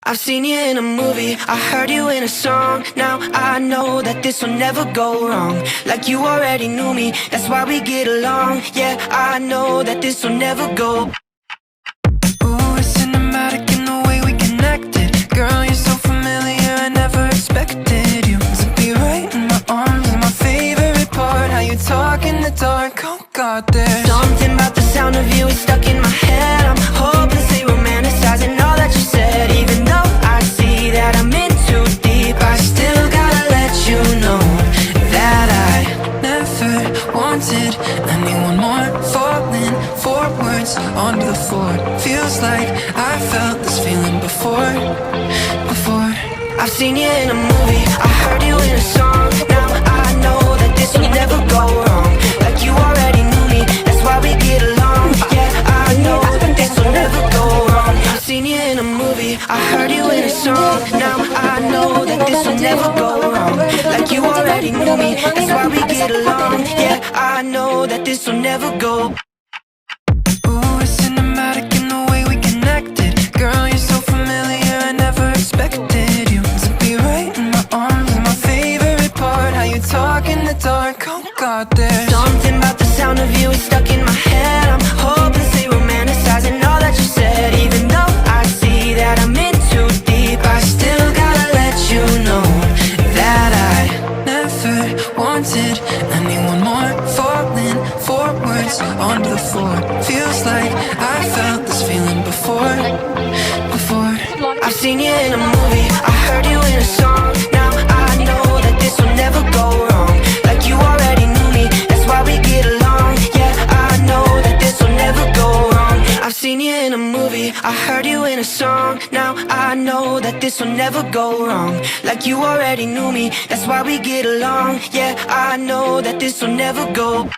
I've seen you in a movie, I heard you in a song. Now I know that this will never go wrong. Like you already knew me, that's why we get along. Yeah, I know that this will never go. Ooh, it's cinematic in the way we connected. Girl, you're so familiar, I never expected you to be right in my arms. My favorite part, how you talk in the dark. Oh God, there's something about the sound of you, it's stuck in my head. I'm hopelessly romanticizing all that you said. Even though I see that I'm in too deep, I still gotta let you know that I never wanted anyone more. Falling forwards onto the floor, feels like I felt this feeling before. I've seen you in a movie, I heard you in a song. Now I know that this will never go wrong. Like you already knew me, that's why we get along. Yeah, I know that this will never go wrong. I've seen you in a movie, I heard you in a song. Now I know that this will never go wrong. Like you already knew me, that's why we get along. Yeah, I know that this will never go. Ooh, it's cinematic in the way we connected. Girl, you're so familiar, I never expected you to be right in my arms. My favorite part, how you talk in the dark. Oh God, there's something about the sound of you, it's stuck in my head. I'm hopelessly romanticizing all that you said. Even though I see that I'm in too deep, I still gotta let you know that I never wanted anyone more. Falling forwards onto the floor, feels like I felt this feeling before. I've seen you in a movie, I heard you in a song. Now I know that this will never go wrong. Like you already knew me, that's why we get along. Yeah, I know that this will never go wrong. I've seen you in a movie, I heard you in a song. Now I know that this will never go wrong. Like you already knew me, that's why we get along. Yeah, I know that this will never go.